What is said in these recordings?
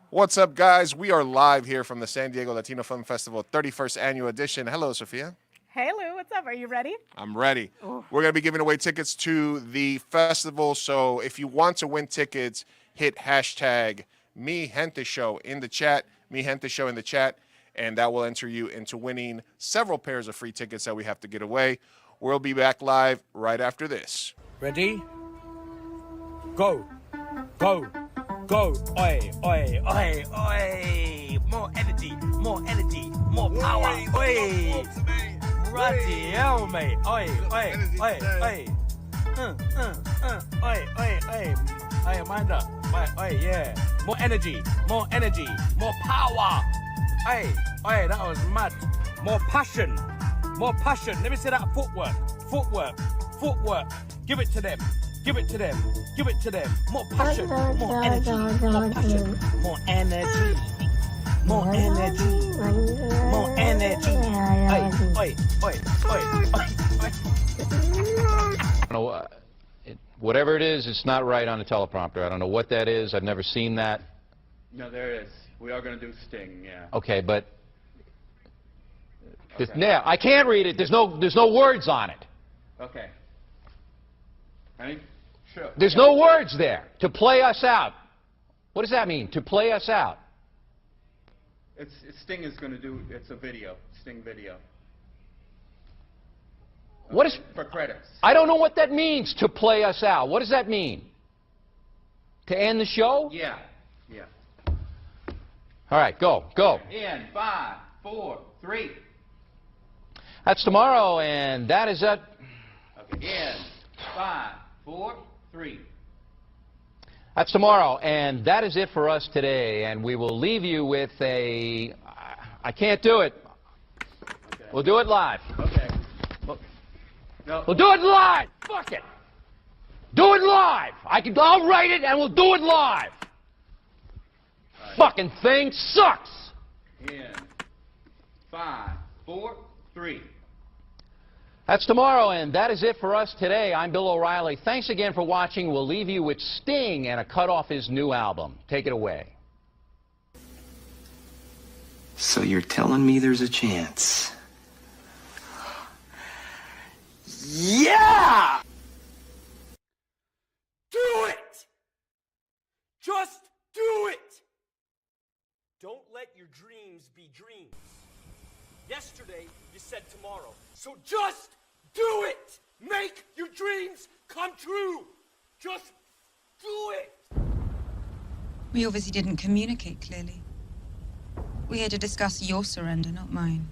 What's up, guys? We are live here from the San Diego Latino Film Festival 31st Annual Edition. Hello, Sophia. Hey, Lou. What's up? Are you ready? I'm ready. Ooh. We're going to be giving away tickets to the festival, so if you want to win tickets, hit hashtag #MeGenteShow in the chat, #MeGenteShow in the chat, and that will enter you into winning several pairs of free tickets that we have to get away. We'll be back live right after this. Ready? Go. Go. Go. Oi, oi, oi, oi. More energy, more power. Oi. Bloody hell, mate. Oi, oi, oi, oi. Oi, oi, oi. Hey, Amanda. Oi, yeah. More energy, more power. Oi, oi, that was mad. More passion. Let me see that footwork. Give it to them. More passion, more energy, more passion, more energy. Oi. I don't know, whatever it is, it's not right on the teleprompter. I don't know what that is. I've never seen that. No, there is. We are going to do Sting, yeah. Okay, but Okay. yeah, I can't read it. There's no words on it. Okay. Ready? Sure. There's no words there. To play us out. What does that mean? To play us out. Sting is going to do, it's a video, Sting video. What is... For credits. I don't know what that means, to play us out. What does that mean? To end the show? Yeah. All right, go. In 5, 4, 3. That's tomorrow, and that is it. Okay. In 5, 4, 3. That's tomorrow, and that is it for us today. And we will leave you with a... I can't do it. Okay. We'll do it live. Okay. No. We'll do it live. Fuck it. Do it live. I'll write it, and we'll do it live. Right. Fucking thing sucks. In 5, 4, 3. That's tomorrow, and that is it for us today. I'm Bill O'Reilly. Thanks again for watching. We'll leave you with Sting and a cut off his new album. Take it away. So you're telling me there's a chance? Yeah! Do it! Just do it! Don't let your dreams be dreams. Yesterday, you said tomorrow. So just do it! Make your dreams come true! Just do it! We obviously didn't communicate clearly. We're here to discuss your surrender, not mine.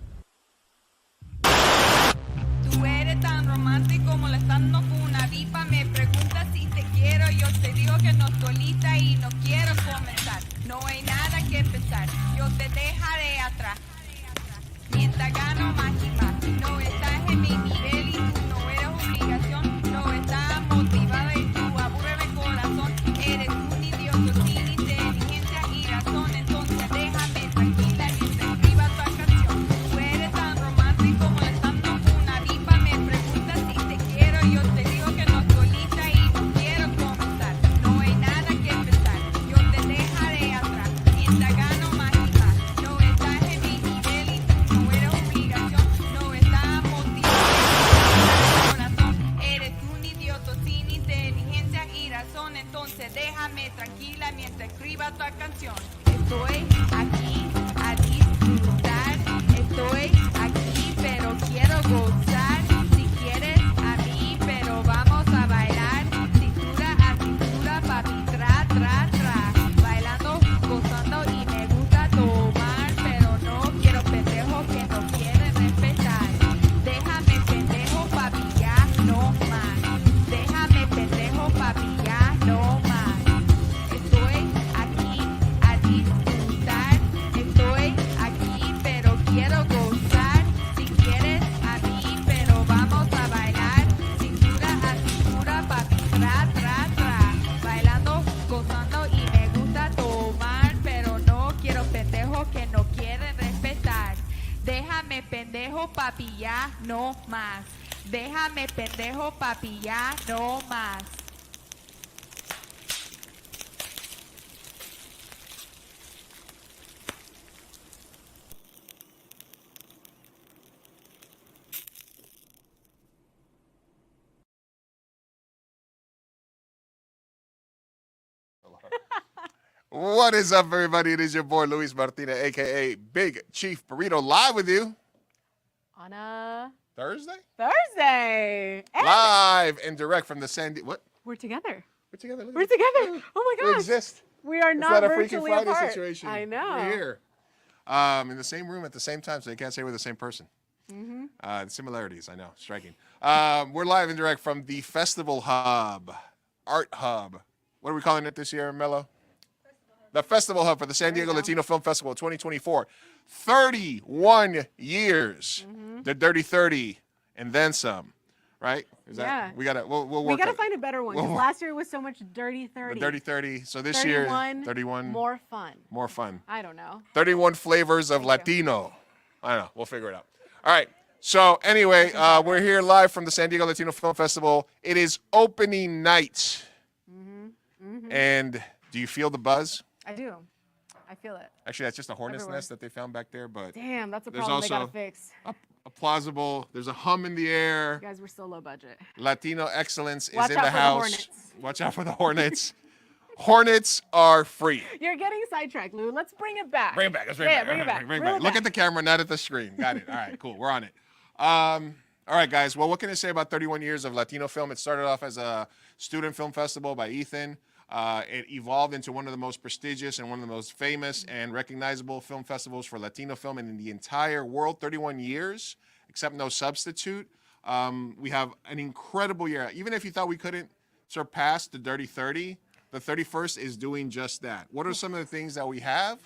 Tú eres tan romántico molestando con una diva. Me preguntas si te quiero, yo te digo que no estoy lista y no quiero comenzar. No hay nada que pensar, yo te dejaré atrás. Mientras gano más y más, no estás en mi nivel y tú no eres obligación. No estás motivada y tú aburres mi corazón. Eres un idiota sin inteligencia y razón. Entonces déjame tranquila y te escriba tu canción. Tú eres tan romántico molestando con una diva. Me preguntas si te quiero, yo te digo que no estoy lista y no quiero comenzar. No hay nada que pensar, yo te dejaré atrás. Mientras gano más y más, no estás en mi nivel y tú no eres obligación. No estás motivado corazón. Eres un idiota sin inteligencia y razón. Entonces déjame tranquila mientras escriba tu canción. Estoy aquí a disfrutar. Estoy aquí pero quiero gozar. Si quieres a mí pero vamos a bailar. Cintura a cintura, papi, tra, tra, tra. Bailando, gozando y me gusta tomar. Pero no quiero pendejos que no quieren respetar. Déjame pendejo, papi, ya no más. Déjame pendejo, papi, ya no más. Estoy aquí a disfrutar. Estoy aquí pero quiero gozar. Si quieres a mí pero vamos a bailar. Cintura a cintura, papi, tra, tra, tra. Bailando, gozando y me gusta tomar. Pero no quiero pendejos que no quieren respetar. Déjame pendejo, papi, ya no más. Déjame pendejo, papi, ya no más. What is up, everybody? It is your boy Luis Martinez, aka Big Chief Burrito, live with you On a Thursday, Thursday. And live and direct from the What? we're together. We're together. We're together. Oh my We gosh. exist. We are It's not not a Freaky virtually Friday apart. situation. I know. We're here, in the same room at the same time, so you can't say we're the same person. The similarities, I know, striking. We're live and direct from the Festival Hub, Art Hub. What are we calling it this year, Mello? The Festival Hub for the San Diego Latino Film Festival 2024. 31 years. The Dirty 30 and then some, right? Is Yeah. We gotta. We'll work. We got to on it. find a better one because last year was so much dirty 30. The Dirty 30. So this year, 31 More fun. more fun. I don't know. 31 flavors of Latino. I don't know. We'll figure it out. All right. So anyway, we're here live from the San Diego Latino Film Festival. It is opening night. And do you feel the buzz? I do. I feel it. Actually, that's just a hornet's Everywhere. nest that they found back there. But Damn, that's a There's problem they got to also- fix. a plausible. There's a hum in the air. You guys, we're so low budget. Latino excellence is Watch in out the for the house. hornets. Watch out for the hornets. Hornets are free. You're getting sidetracked, Lou. Let's bring it back. Bring it back. Let's bring it Yeah, back. bring it back. Bring it Reel back. it Look back. at the camera, not at the screen. Got it. All right, cool. We're on it. All right, guys. Well, what can I say about 31 years of Latino film? It started off as a student film festival by Ethan. It evolved into one of the most prestigious and one of the most famous and recognizable film festivals for Latino film in the entire world. 31 years, except no substitute. We have an incredible year. Even if you thought we couldn't surpass the Dirty 30, the 31st is doing just that. What are some of the things that we have?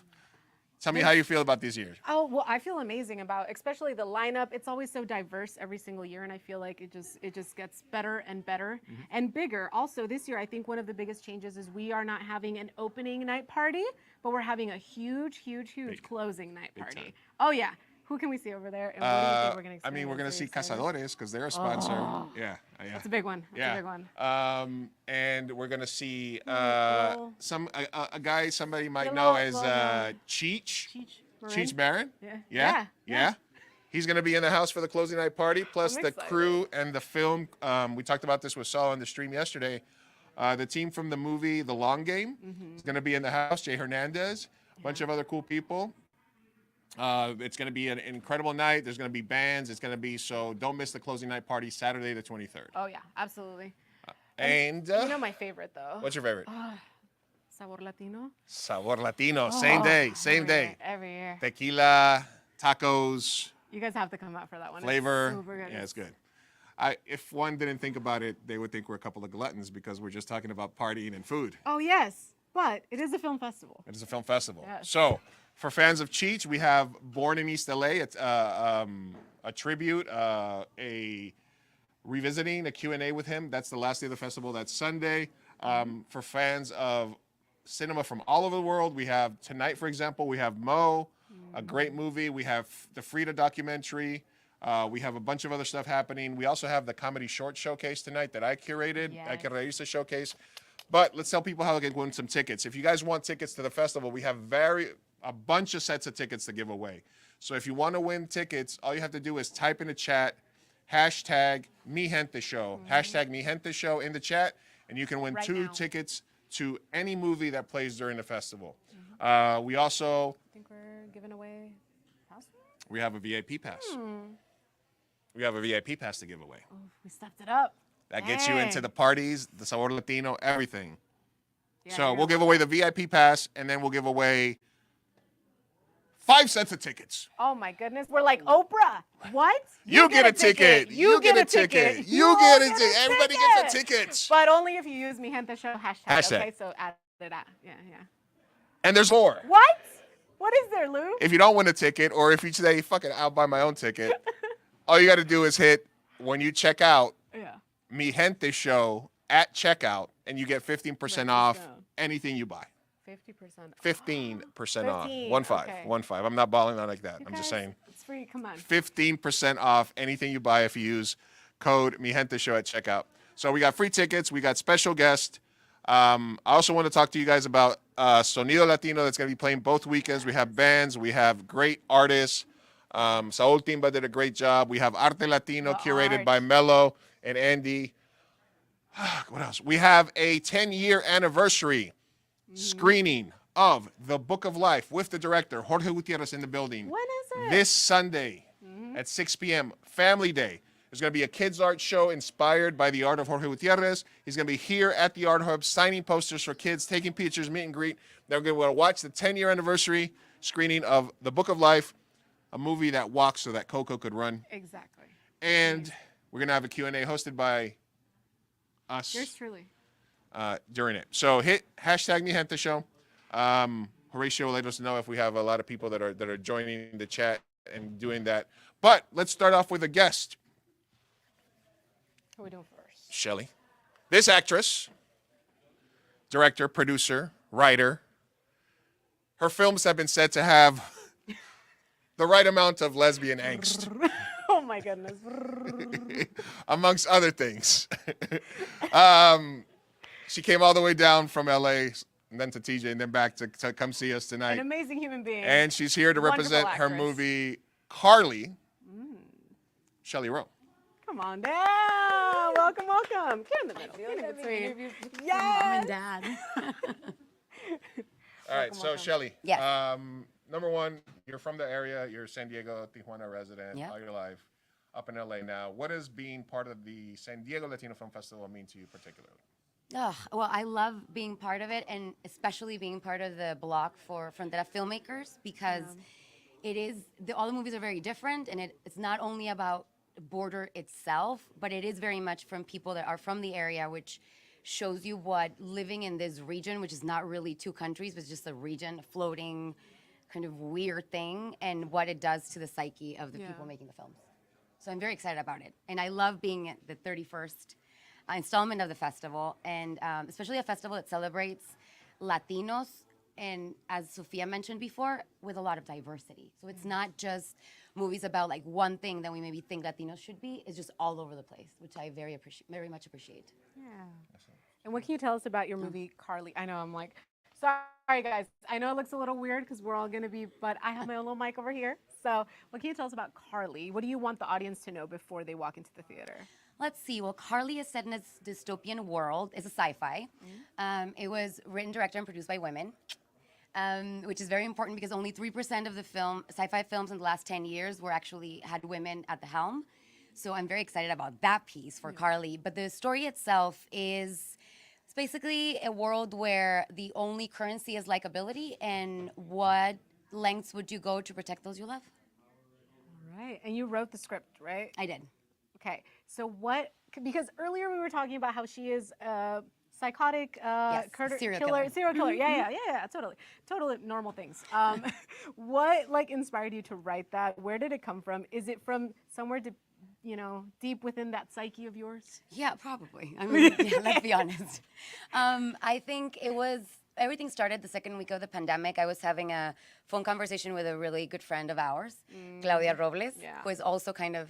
Tell me how you feel about these years. Oh, well, I feel amazing about especially the lineup. It's always so diverse every single year, and I feel like it just gets better and better and bigger. Also, this year, I think one of the biggest changes is we are not having an opening night party, but we're having a huge closing night party. time. Oh, yeah. Who can we see over there? And what do you think we're going to I mean, we're going to see excited? Cazadores because they're a sponsor. Yeah. That's a big one. That's Yeah. a big one. And we're gonna see Little- a guy somebody might The know little- as Cheech. Cheech Cheech Marin. Yeah. Yeah. He's gonna be in the house for the closing night party, plus I'm the excited. crew and the film. We talked about this with Saul on the stream yesterday. The team from the movie The Long Game is gonna be in the house. Jay Hernandez, a bunch of other cool people. It's going to be an incredible night. There's going to be bands. It's going to be, so don't miss the closing night party Saturday the 23rd. Oh, yeah. Absolutely. And You know my favorite, though. what's your favorite? Sabor Latino. Sabor Latino. Same day. Same day. Every year. Tequila, tacos, You guys have to come out for that one. flavor. It's super good. Yeah, it's good. If one didn't think about it, they would think we're a couple of gluttons because we're just talking about partying and food. Oh, yes. But it is a film festival. It is a film festival. Yes. So, for fans of Cheech, we have Born in East LA. It's a tribute, a revisiting, a Q&A with him. That's the last day of the festival. That's Sunday. For fans of cinema from all over the world, we have tonight, for example, we have Mo, a great movie. We have the Frida documentary. We have a bunch of other stuff happening. We also have the comedy short showcase tonight that I curated. Yes. I Reírse showcase. But let's tell people how they can win some tickets. If you guys want tickets to the festival, we have a bunch of sets of tickets to give away. So if you want to win tickets, all you have to do is type in the chat, hashtag Mi Gente Show, hashtag Mi Gente Show in the chat, and you can win Right 2 now. tickets to any movie that plays during the festival. We also, I think we're giving away passes? we have a VIP pass. We have a VIP pass to give away. Oh, we stepped it up. That gets you into Dang. the parties, the Sabor Latino, everything. Yeah, So you're we'll give away the VIP pass, and then we'll give away 5 sets of tickets. Oh my goodness. We're like Oprah. What? You get a ticket. You get a ticket. You get a ticket. Everybody gets a ticket. But only if you use Mi Gente Show hashtag. Hashtag. Okay, so add it out. Yeah. And there's more. What? What is there, Lou? If you don't win a ticket, or if you say, fuck it, I'll buy my own ticket, all you got to do is hit, when you check out, Yeah. Mi Gente Show at checkout, and you get 15% off discount. anything you buy. 50%. 15% off. 15, 1-5. okay. 1-5. I'm not balling out like that. You I'm just guys, saying. It's free. Come on. 15% off anything you buy if you use code Mi Gente Show at checkout. So we got free tickets. We got special guests. I also want to talk to you guys about Sonido Latino that's going to be playing both weekends. We have bands. We have great artists. Saul Timba did a great job. We have Arte Latino curated art. by Mello and Andy. What else? We have a 10-year anniversary screening of The Book of Life with the director, Jorge Gutierrez, in the building. When is it? This Sunday at 6 p.m., Family Day. There's going to be a kids' art show inspired by the art of Jorge Gutierrez. He's going to be here at the Art Hub signing posters for kids, taking pictures, meet and greet. Then we're going to watch the 10-year anniversary screening of The Book of Life, a movie that walks so that Coco could run. Exactly. And we're going to have a Q&A hosted by us Yours truly. during it. So hit hashtag Mi Gente Show. Horatio will let us know if we have a lot of people that are joining the chat and doing that. But let's start off with a guest. What are we doing first? Shelley. This actress, director, producer, writer, her films have been said to have the right amount of lesbian angst, Oh my goodness. amongst other things. She came all the way down from LA, and then to TJ, and then back to come see us An tonight. amazing human being. And she's here to Wonderful represent her actress. movie, Carly. Shelley Rowe. Come on down. Welcome, welcome. Get in the middle. Get in between. Yes. Mom and Dad. All right, so Shelley. Yes. Number one, you're from the area. You're a San Diego, Tijuana resident Yep. all your life, up in LA now. What does being part of the San Diego Latino Film Festival mean to you particularly? Well, I love being part of it, and especially being part of the block for Frontera filmmakers, because it is all the movies are very different, and it's not only about border itself, but it is very much from people that are from the area, which shows you what living in this region, which is not really two countries, but just a region, a floating kind of weird thing, and what it does to the psyche of the people making the films. So I'm very excited about it, and I love being at the 31st installment of the festival, and especially a festival that celebrates Latinos, and as Sophia mentioned before, with a lot of diversity. So it's not just movies about like one thing that we maybe think Latinos should be. It's just all over the place, which I very much appreciate. Yeah. And what can you tell us about your movie, Carly? I know I'm like, sorry guys. I know it looks a little weird because we're all gonna be, but I have my own little mic over here. So what can you tell us about Carly? What do you want the audience to know before they walk into the theater? Let's see. Well, Carly is set in this dystopian world. It's a sci-fi. It was written, directed, and produced by women, which is very important because only 3% of the sci-fi films in the last 10 years had women at the helm. So I'm very excited about that piece for Carly. But the story itself is it's basically a world where the only currency is likability, and what lengths would you go to protect those you love? All right. And you wrote the script, right? I did. Okay. So because earlier we were talking about how she is a psychotic serial killer. killer. Totally normal things. What inspired you to write that? Where did it come from? Is it from somewhere deep within that psyche of yours? Yeah, probably. I mean, let's be honest. I think everything started the second week of the pandemic. I was having a phone conversation with a really good friend of ours, Claudia Robles, who is also kind of,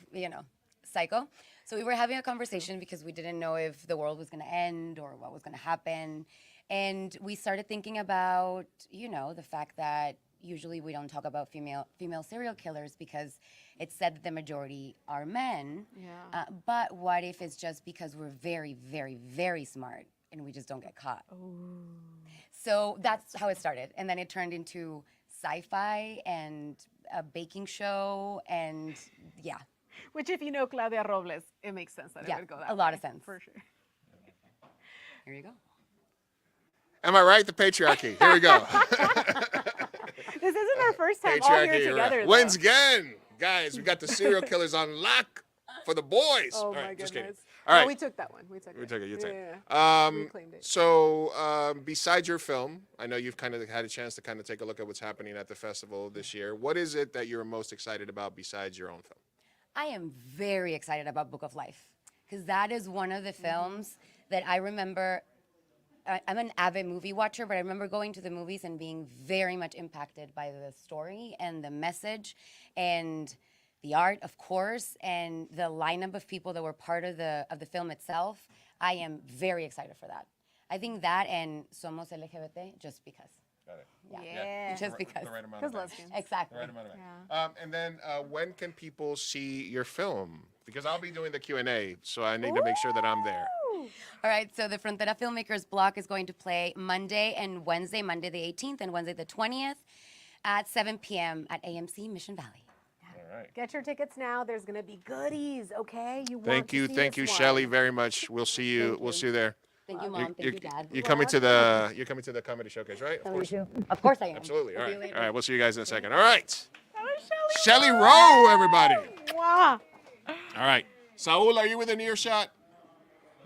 psycho. So we were having a conversation because we didn't know if the world was going to end or what was going to happen. And we started thinking about, the fact that usually we don't talk about female serial killers because it's said that the majority are men. Yeah. But what if it's just because we're very, very, very smart and we just don't get caught? Ooh. So that's how it started. And then it turned into sci-fi and a baking show, and yeah. Which, if you know Claudia Robles, it makes sense that it would go that way. A lot of sense. For sure. Here you go. Am I right? The patriarchy. Here we go. This isn't our first time all here Patriarchy. together, though. Once again, guys, we got the serial killers on lock for the boys. Oh All my right, goodness. just kidding. No, All right. we took that one. We took it. You took it. Yeah. We claimed it. So, besides your film, I know you've kind of had a chance to kind of take a look at what's happening at the festival this year. What is it that you're most excited about besides your own film? I am very excited about Book of Life because that is one of the films that I remember. I'm an avid movie watcher, but I remember going to the movies and being very much impacted by the story and the message and the art, of course, and the lineup of people that were part of the film itself. I am very excited for that. I think that and Somos LGBT, just because. Got it. Yeah. Just because. The right amount Because of lesbians. Exactly. The right amount of And then when can people see your film? Because I'll be doing the Q&A, so I need to make sure that I'm there. All right, so the Frontera Filmmakers block is going to play Monday and Wednesday, Monday the 18th and Wednesday the 20th at 7 p.m. at AMC Mission Valley. All right. Get your tickets now. There's going to be goodies, okay? You want Thank to you, see thank this you, one. Shelly, very much. We'll see you. We'll see you there. Thank you, Mom. Thank you, Dad. You're coming to the comedy showcase, right? Of course. Of course I am. Absolutely. All We'll see you right. later. All right. We'll see you guys in a second. All right. Shelly Rowe, everybody. Mwah. All right. Saul, are you within earshot?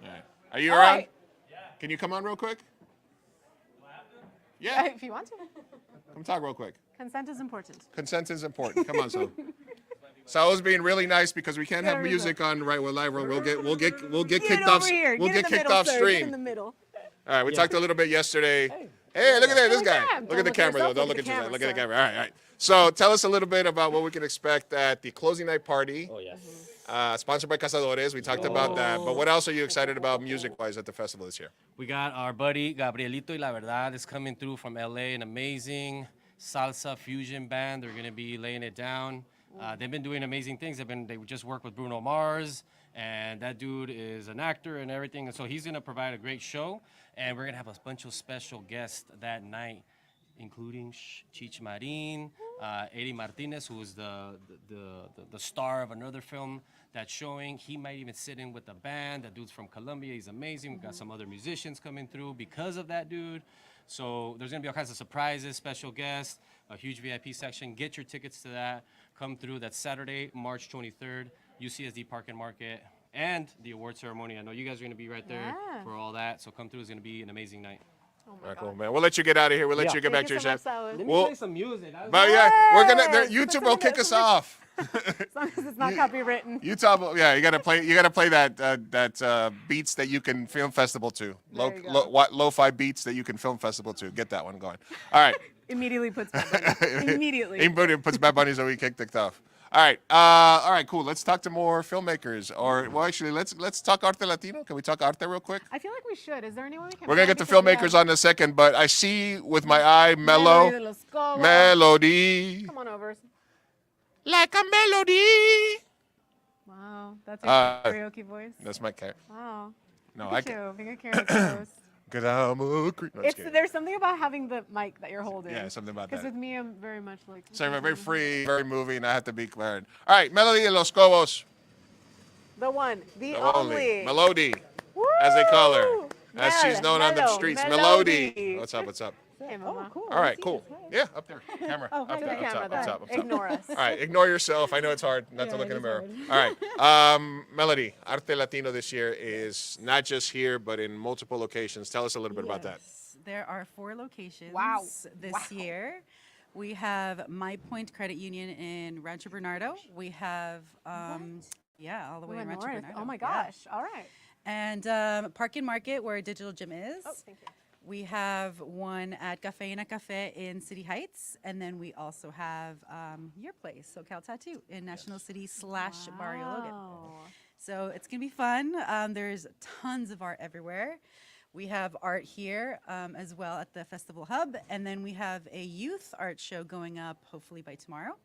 All right. Are you All around? right. Can you come on real quick? Yeah. If you want to. Come talk real quick. Consent is important. Consent is important. Come on, Saul. Saul's being really nice because we can't have over music on right with live. We'll get Get kicked over off. here. We'll Get get in the kicked middle, off sir. Get in stream. the middle. All right, we talked a little bit yesterday. Hey, look at that, this guy. Cam. Look at the Don't camera, though. yourself, Don't look at at yourself. camera, Look at the sir. camera. All right, all right. So tell us a little bit about what we can expect at the closing night party. Oh, yes. Sponsored by Cazadores. We talked about that. But what else are you excited about music-wise at the festival this year? We got our buddy Gabrielito y La Verdad is coming through from LA, an amazing salsa fusion band. They're going to be laying it down. They've been doing amazing things. They just work with Bruno Mars, and that dude is an actor and everything. And so he's going to provide a great show, and we're going to have a bunch of special guests that night, including Cheech Marin, Eddie Martinez, who is the star of another film that's showing. He might even sit in with the band. That dude's from Colombia. He's amazing. We've got some other musicians coming through because of that dude. So there's going to be all kinds of surprises, special guests, a huge VIP section. Get your tickets to that. Come through. That's Saturday, March 23rd, UCSD Park and Market, and the award ceremony. I know you guys are going to be right there for all that. So come through. It's going to be an amazing night. Oh All right, cool, man. We'll let you get out of here. We'll let you get back to your Thank you chef. so much, Saul. Let me Well, play some music. But yeah, we're gonna. Yes, YouTube will kick us off. As long as it's not copywritten. YouTube, yeah, you gotta play. You gotta play that beats that you can film festival to. Lo-fi beats that you can film festival to. Get that one going. All right. Immediately puts Bad Bunny. Immediately. Immediately puts Bad Bunny so we kicked it off. All right, cool. Let's talk to more filmmakers. Or well, actually, let's talk Arte Latino. Can we talk Arte real quick? I feel like we should. Is there anyone we can? We're gonna find? get the Because we filmmakers have on in a second, but I see with my eye Melody de Mello los Cobos. Melody. Come on over. Like a melody. Wow, that's your karaoke voice. That's my cat. Wow. No, Look I at can. you, being a karaoke host. Cause I'm a creep. No, just kidding. There's something about having the mic that you're holding. Yeah, something about Because that. with me, I'm very much like. So very free, very moving. I have to be cleared. All right, Melody de los Cobos. The one, the The only. Melody, as they call her, Woo! as she's known on the Mello, streets. Melody. Melody. What's up? What's up? Hey, Mama. cool. All right, cool. Yeah, up there. Camera. Oh, up to the there. camera, Up then. top. Ignore us. All right, ignore yourself. I know it's hard not to Yeah, look in it the is mirror. All right, Melody, Arte Latino this year is not just here, but in multiple locations. Tell us a little bit about that. There are 4 locations Wow. this year. We have My Point Credit Union in Rancho Bernardo. We have, yeah, all the way We're in Rancho north. Bernardo. Oh my Yeah. gosh. All right. And Park and Market, where Digital Gym is. Oh, thank you. We have one at Cafeina Cafe in City Heights. And then we also have your place, SoCal Tattoo, in National City / Barrio Logan. Wow. So it's going to be fun. There's tons of art everywhere. We have art here as well at the Festival Hub. And then we have a youth art show going up hopefully by tomorrow.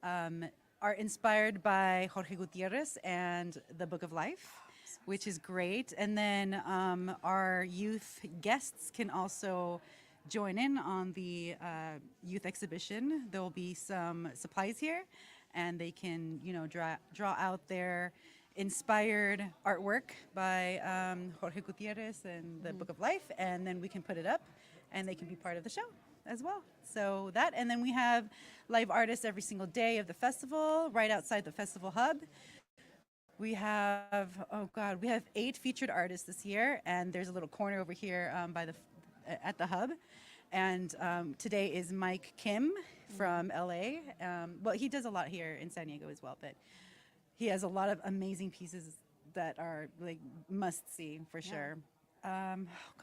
Art inspired by Jorge Gutierrez and the Book of Life, which is great. And then our youth guests can also join in on the youth exhibition. There will be some supplies here, and they can, draw out their inspired artwork by Jorge Gutierrez and the Book of Life, and then we can put it up, and they can be part of the show as well. So that, and then we have live artists every single day of the festival, right outside the Festival Hub. We have, we have 8 featured artists this year, and there's a little corner over here at the hub. And today is Mike Kim from LA. Well, he does a lot here in San Diego as well, but he has a lot of amazing pieces that are like must see for sure. What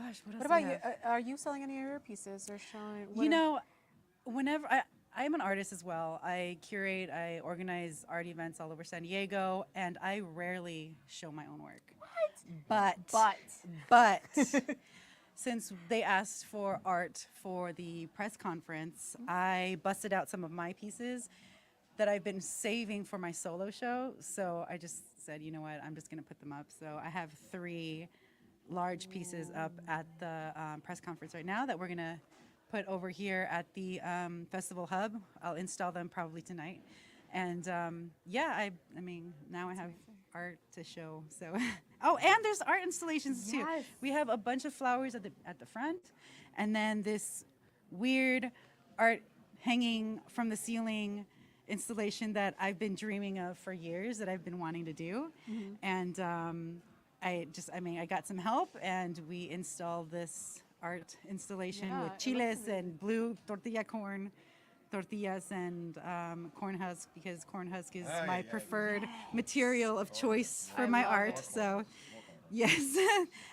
else? What about you? Are you selling any of your pieces or showing? Whenever I'm an artist as well. I curate, I organize art events all over San Diego, and I rarely show my own work. What? But since they asked for art for the press conference, I busted out some of my pieces that I've been saving for my solo show. So I just said, you know what, I'm just gonna put them up. So I have 3 large pieces up at the press conference right now that we're going to put over here at the Festival Hub. I'll install them probably tonight. And yeah, I mean, now I have art to show. So, oh, and there's art installations too. Yes. We have a bunch of flowers at the front, and then this weird art hanging from the ceiling installation that I've been dreaming of for years, that I've been wanting to do. And I got some help, and we installed this art installation Yeah, with it looks chiles and blue tortillas and corn husk, because corn husk is my preferred material of choice for my art. So, yes.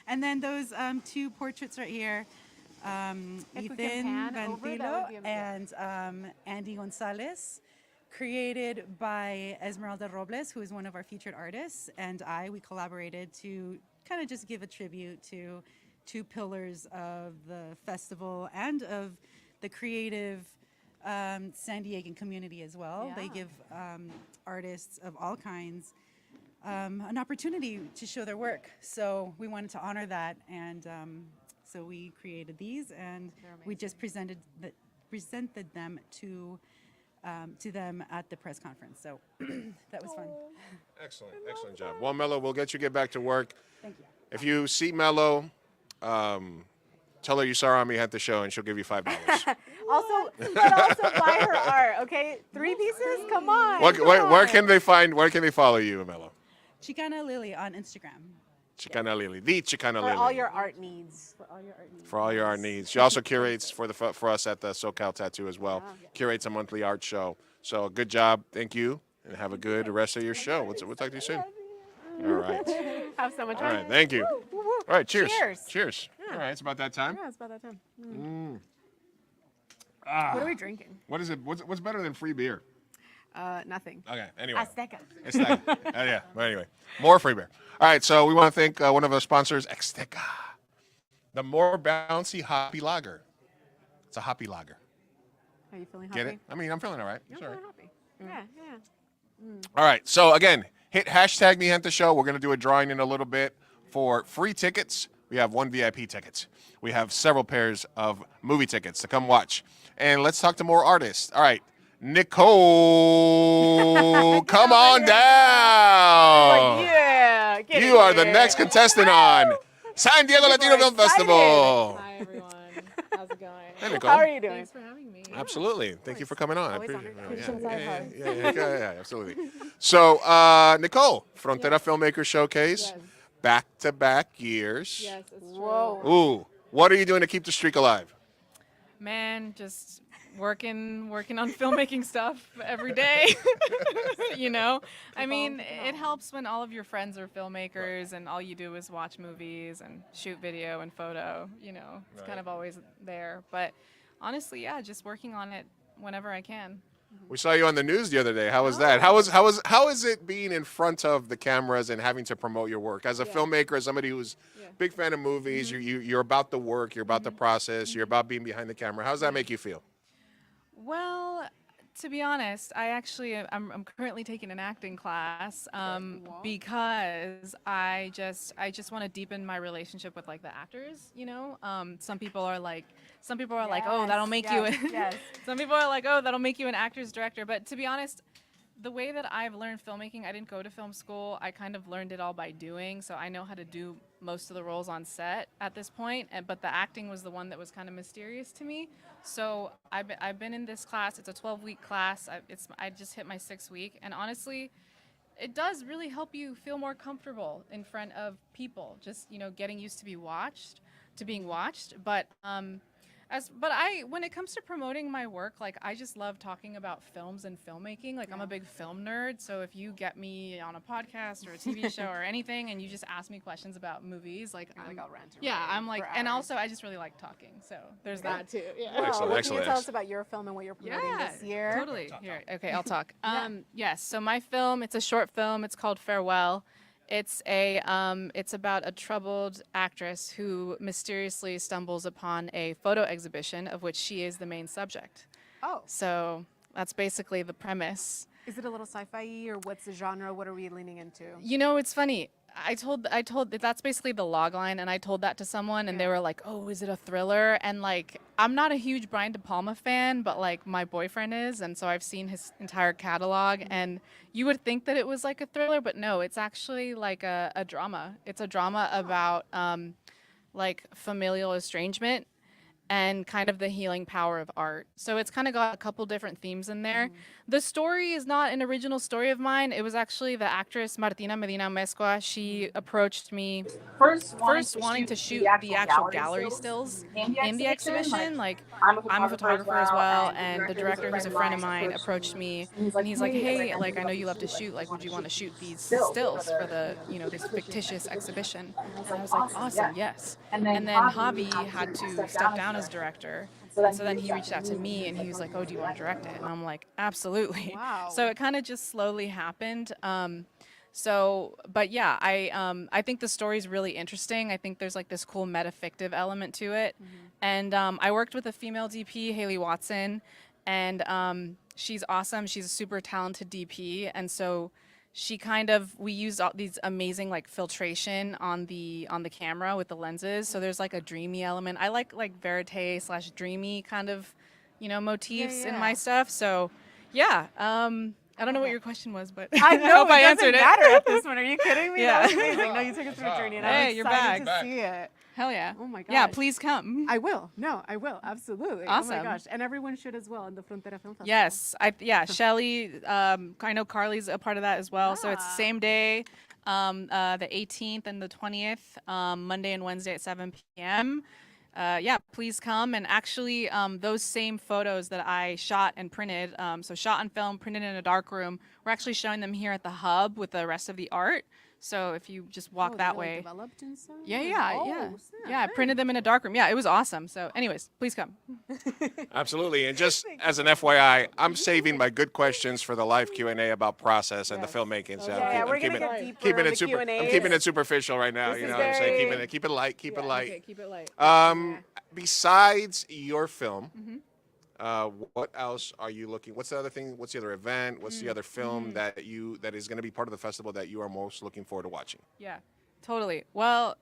And then those two portraits right here, If we can Ethan pan over, that Ventilo would be amazing. and Andy Gonzalez, created by Esmeralda Robles, who is one of our featured artists, and we collaborated to kind of just give a tribute to two pillars of the festival and of the creative San Diegan community as well. They give artists of all kinds an opportunity to show their work. So we wanted to honor that, and so we created these, and we just presented them to them at the press conference. So that was fun. Excellent job. Well, Mello, we'll get back to work. Thank you. If you see Mello, tell her you saw her on Me at the show, and she'll give you $5. Also buy her art, okay? 3 pieces? Come on. Where can they follow you, Mello? Chicana Lily on Instagram. Chicana Lily, the Chicana For Lily. all your art needs. For all your art needs. She also curates for us at the SoCal Tattoo as well. Curates a monthly art show. So good job. Thank you. And have a good rest of your show. We'll talk to you soon. All right. Have so much All fun. right. Thank you. Woo, woo, woo. All right. Cheers. Cheers. Cheers. Yeah. All right. It's about that time. Yeah, it's about that time. Ah. What are we drinking? What is it? What's better than free beer? Nothing. Okay. Anyway. Azteca. Yeah. But anyway, more free beer. All right. So we want to thank one of our sponsors, Azteca, the more bouncy hoppy lager. It's a hoppy lager. Are you feeling happy? Get it? I mean, I'm feeling all right. I'm It's all right. feeling happy. Yeah. All right. So again, hit hashtag Me Gente Show. We're going to do a drawing in a little bit for free tickets. We have 1 VIP ticket. We have several pairs of movie tickets to come watch. And let's talk to more artists. All right. Nicole, come on down. Yeah. Get You in are the here. next contestant on San Diego Latino Film Festival. Hi, everyone. How's it going? Hey, Nicole. How are you doing? Thanks for having me. Absolutely. Thank you for coming on. I Always appreciate honored. it. Patience I have. Yeah, absolutely. So, Nicole, Frontera Filmmaker Showcase, Yes. back-to-back years. Yes, it's true. Whoa. Ooh, what are you doing to keep the streak alive? Man, just working on filmmaking stuff every day. You know, I mean, it helps when all of your friends are filmmakers and all you do is watch movies and shoot video and photo. You know, it's kind of always there. But honestly, yeah, just working on it whenever I can. We saw you on the news the other day. How was that? How is it being in front of the cameras and having to promote your work as a filmmaker, as somebody who's big fan of movies? You're about the work, you're about the process, you're about being behind the camera. How does that make you feel? Well, to be honest, I'm currently taking an acting class because I just want to deepen my relationship with like the actors. You know, some people are like, oh, that'll make you. Yes. Some people are like, oh, that'll make you an actor's director. But to be honest, the way that I've learned filmmaking, I didn't go to film school. I kind of learned it all by doing. So I know how to do most of the roles on set at this point. But the acting was the one that was kind of mysterious to me. So I've been in this class. It's a 12-week class. I just hit my 6th week. And honestly, it does really help you feel more comfortable in front of people. Just, you know, getting used to being watched. But when it comes to promoting my work, like I just love talking about films and filmmaking. Like I'm a big film nerd, so if you get me on a podcast or a TV show or anything, and you just ask me questions about movies, like I'll rant. I'm like, for and hours. also I just really like talking, so there's that too. Yeah. Well, Excellent, what excellent. Can you tell us about your film and what you're promoting this year? Totally. Here, okay, I'll talk. Yes. So my film, it's a short film. It's called Farewell. It's about a troubled actress who mysteriously stumbles upon a photo exhibition of which she is the main subject. Oh. So that's basically the premise. Is it a little sci-fi or what's the genre? What are we leaning into? You know, it's funny. I told that's basically the log line, and I told that to someone, and they were like, "Oh, is it a thriller?" And like, I'm not a huge Brian De Palma fan, but like my boyfriend is, and so I've seen his entire catalog, and you would think that it was like a thriller, but no, it's actually like a drama. It's a drama about like familial estrangement and kind of the healing power of art. So it's kind of got a couple different themes in there. The story is not an original story of mine. It was actually the actress Martina Medina Mezcua. She approached me first wanting to shoot the actual gallery stills in the exhibition. Like, I'm a photographer as well, and the director, who's a friend of mine, approached me, and he's like, "Hey, like, I know you love to shoot. Like, would you want to shoot these stills for the, this fictitious exhibition?" And I was like, "Awesome, yes." And then Javi had to step down as director. And so then he reached out to me, and he was like, "Oh, do you want to direct it?" And I'm like, "Absolutely." Wow. So it kind of just slowly happened. But yeah, I think the story's really interesting. I think there's like this cool metafictive element to it. And I worked with a female DP, Haley Watson, and she's awesome. She's a super talented DP, and so we used all these amazing like filtration on the camera with the lenses. So there's like a dreamy element. I like verite/dreamy kind of, motifs in my stuff. So yeah, I don't know what your question was, but I know, hope I answered it. matter at this one. Are you kidding me? Yeah. That was amazing. No, you took us through a journey, and Hey, I'm you're excited back. to see it. Hell yeah. Oh my gosh. Yeah, please come. I will. No, I will. Absolutely. Oh my Awesome. gosh. And everyone should as well in the Frontera Film Festival. Yes, Shelly, I know Carly's a part of that as well. So it's the same day, the 18th and the 20th, Monday and Wednesday at 7 p.m. Please come. And actually, those same photos that I shot and printed, so shot on film, printed in a darkroom, we're actually showing them here at the hub with the rest of the art. So if you just walk that way. Developed and stuff? Yeah. I printed them in a darkroom. Yeah, it was awesome. So anyways, please come. Absolutely. And just as an FYI, I'm saving my good questions for the live Q&A about process and the filmmaking. So we're I'm gonna get deeper keeping in it the super. I'm Q&As. keeping it superficial right now. This You is know what I'm saying? very- Keep it light. Keep it light. Okay, keep it light. Besides your film, what else are you looking? What's the other thing? What's the other event? What's the other film that is going to be part of the festival that you are most looking forward to watching? Yeah, totally. Well,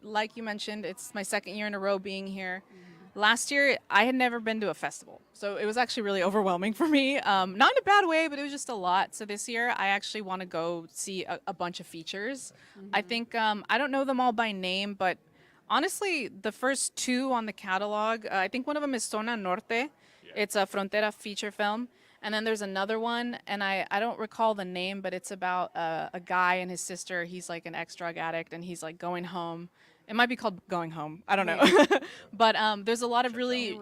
like you mentioned, it's my second year in a row being here. Last year, I had never been to a festival, so it was actually really overwhelming for me. Not in a bad way, but it was just a lot. So this year, I actually want to go see a bunch of features. I think, I don't know them all by name, but honestly, the first two on the catalog, I think one of them is Zona Norte. It's a Frontera feature film. And then there's another one, and I don't recall the name, but it's about a guy and his sister. He's like an ex-drug addict, and he's like going home. It might be called Going Home. I don't know. But there's a lot of really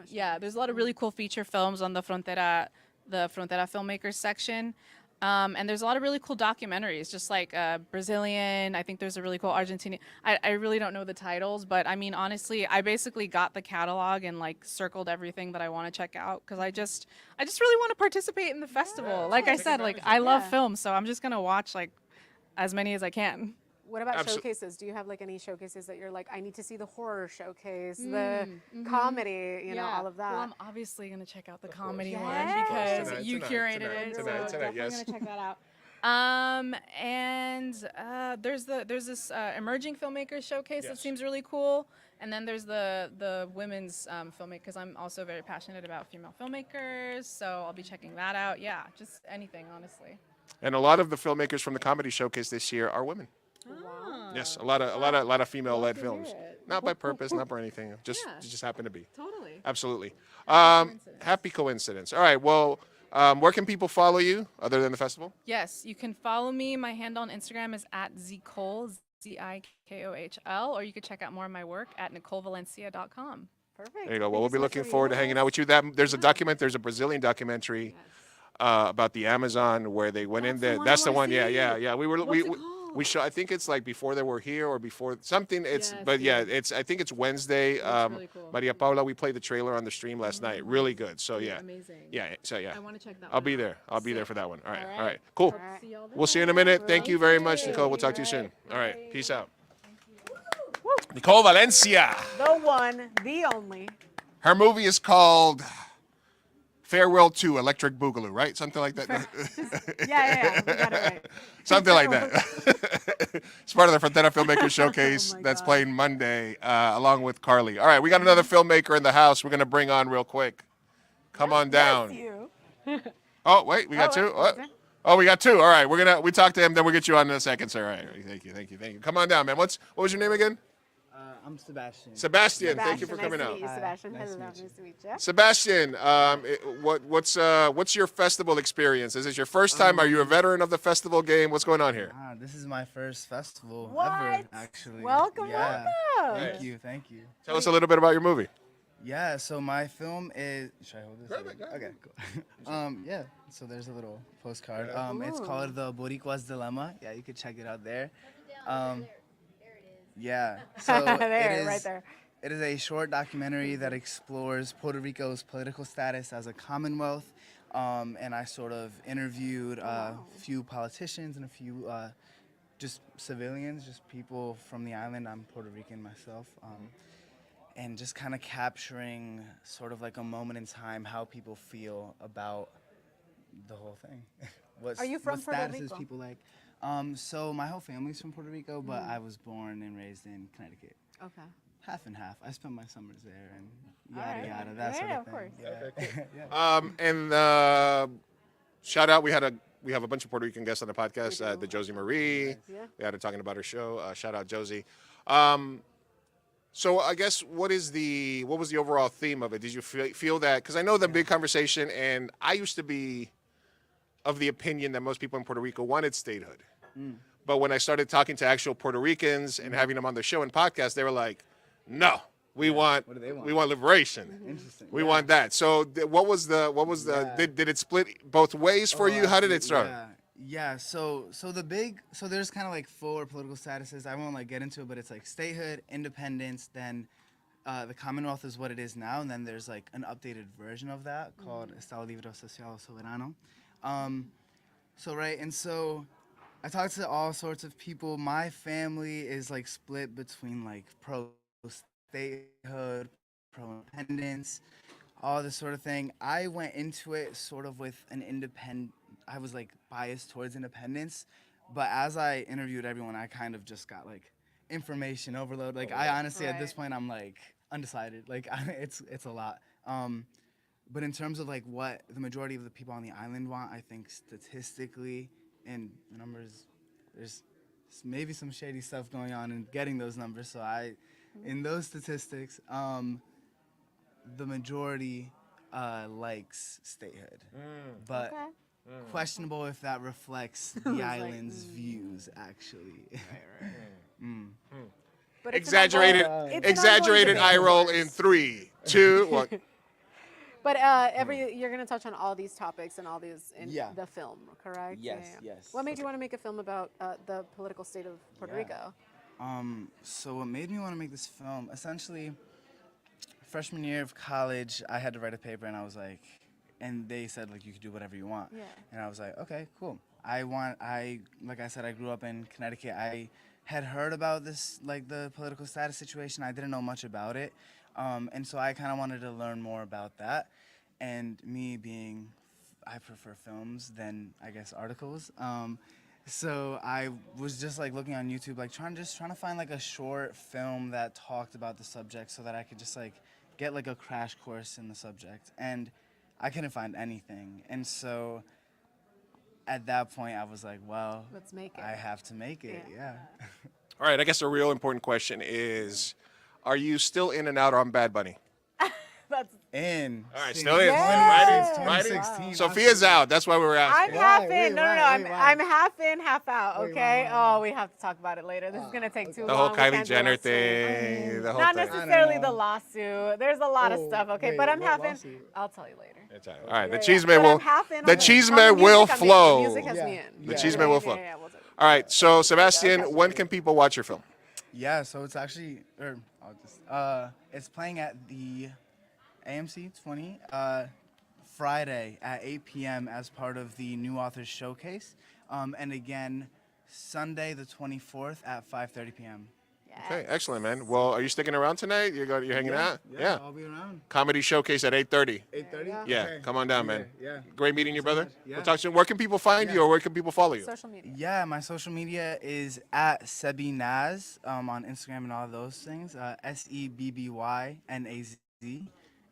cool feature films on the Frontera filmmakers section. And there's a lot of really cool documentaries, just like Brazilian. I think there's a really cool Argentinian. I really don't know the titles, but I mean, honestly, I basically got the catalog and like circled everything that I want to check out because I just really want to participate in the festival. Like I said, like I love film, so I'm just gonna watch like as many as I can. What about showcases? Do you have like any showcases that you're like, I need to see the horror showcase, the comedy, all of that? Well, I'm obviously gonna check out the comedy one because you curated it. So definitely gonna check that out. And there's this emerging filmmakers showcase that seems really cool. And then there's the women's filmmaker, because I'm also very passionate about female filmmakers. So I'll be checking that out. Yeah, just anything, honestly. And a lot of the filmmakers from the comedy showcase this year are women. Wow. Yes, a lot of female-led films. Not by purpose, not for anything. It just happened to be. Totally. Absolutely. Happy coincidence. All right. Well, where can people follow you other than the festival? Yes, you can follow me. My handle on Instagram is @zikohl, ZIKOHL, or you can check out more of my work at NicoleValencia.com. Perfect. There you go. Well, we'll be looking forward to hanging out with you. There's a Brazilian documentary about the Amazon where they went in there. That's the one. Yeah. We show. I think it's like before they were here or before something. I think it's Wednesday. Really cool. Maria Paula, we played the trailer on the stream last night. Really good. So yeah. Amazing. Yeah. So yeah. I want to check that I'll be there. I'll be there for that one. All right. Cool. We'll see you in a minute. Thank you very much, Nicole. We'll talk to you soon. All right. Peace out. Nicole Valencia. The one, the only. Her movie is called Farewell to Electric Boogaloo, right? Something like that. Yeah. We got it right. Something like that. It's part of the Frontera Filmmaker Showcase that's playing Monday, along with Carly. All right, we got another filmmaker in the house. We're gonna bring on real quick. Come on down. You. Oh wait, we got two. Oh, we got two. All right, we talk to him, then we'll get you on in a second, sir. All right, thank you. Come on down, man. What was your name again? I'm Sebastian. Sebastian, thank you for coming nice out. To meet you, Sebastian. Nice to Hello, meet you. nice to meet you. Sebastian, what's your festival experience? Is this your first time? Are you a veteran of the festival game? What's going on here? This is my first festival What? ever, actually. Welcome, yeah. welcome. Thank you. Tell us a little bit about your movie. Yeah, so my film is. Should I hold this? Grab it. Okay, cool. Yeah, so there's a little postcard. It's called The Boricua's Dilemma. Yeah, you could check it out there. Yeah, so right there. It is a short documentary that explores Puerto Rico's political status as a commonwealth, and I sort of interviewed a few politicians and a few just civilians, just people from the island. I'm Puerto Rican myself, and just kind of capturing sort of like a moment in time how people feel about the whole thing. Are you from what Puerto statuses Rico? people like. So my whole family's from Puerto Rico, but I was born and raised in Connecticut. Okay. Half and half. I spent my summers there and All yada right. yada, that sort Yeah, of of thing. course. Yeah. And shout out, we have a bunch of Puerto Rican guests on the podcast. The Josie Marie. Yeah. We had her talking about her show. Shout out Josie. So I guess what was the overall theme of it? Did you feel that? Because I know the big conversation, and I used to be of the opinion that most people in Puerto Rico wanted statehood. But when I started talking to actual Puerto Ricans and having them on the show and podcast, they were like, "No, we want What do they want? we want liberation. Interesting. We want that." So what was the did it split both ways for you? How did it start? Yeah. So there's kind of like four political statuses. I won't like get into it, but it's like statehood, independence, then the Commonwealth is what it is now, and then there's like an updated version of that called Estado Libre Asociado Soberano. So I talked to all sorts of people. My family is like split between like pro-statehood, pro-independence, all this sort of thing. I went into it sort of with an I was like biased towards independence, but as I interviewed everyone, I kind of just got like information overload. Like I honestly, at this point, I'm like undecided. Like it's a lot. But in terms of like what the majority of the people on the island want, I think statistically, and the numbers, there's maybe some shady stuff going on in getting those numbers. So in those statistics, the majority likes statehood, but questionable if that reflects the island's views, actually. But it's Exaggerated it's an ongoing debate. eye roll in 3, 2, 1. But you're gonna touch on all these topics and all these in the film, correct? Yes. What made you want to make a film about the political state of Puerto Rico? So what made me want to make this film, essentially, freshman year of college, I had to write a paper, and I was like, and they said like you could do whatever you want, and I was like, okay, cool. Like I said, I grew up in Connecticut. I had heard about this, like the political status situation. I didn't know much about it. And so I kind of wanted to learn more about that. And me being, I prefer films than, I guess, articles. So I was just like looking on YouTube, like trying to find like a short film that talked about the subject so that I could just like get like a crash course in the subject. And I couldn't find anything. And so at that point I was like, well, let's make it. I have to make it, yeah. All right, I guess a real important question is, are you still in and out on Bad Bunny? That's in. All right, still in. Yes. Right in. 2016. Sophia's out. That's why we were asking. I'm half in. No. I'm half in, half out. Okay. Oh, we have to talk about it later. This is gonna take too long. The whole We Kylie can't do Jenner it soon. thing. The whole Not thing. necessarily the lawsuit. There's a lot of stuff. Okay, but I'm half in. I'll tell you later. All right, the Yeah, chisme but will. I'm half in on The the chisme music. will I'm in. The flow. music has me in. The chisme will flow. Yeah, we'll do it. All right, so Sebastian, when can people watch your film? Yeah, so it's actually, it's playing at the AMC 20 Friday at 8 p.m. as part of the New Authors Showcase, and again Sunday the 24th at 5:30 p.m. Okay, excellent, man. Well, are you sticking around tonight? You're hanging out? Yeah, I'll be around. Comedy Showcase at 8:30. 8:30? Yeah, Okay. come on down, Be man. there. Yeah. Great meeting you, Thank you so brother. much. Yeah. We'll talk soon. Where can people find you, or where can people follow you? Social media. Yeah, my social media is at Sebi Naz on Instagram and all those things. SEBBYNAZ.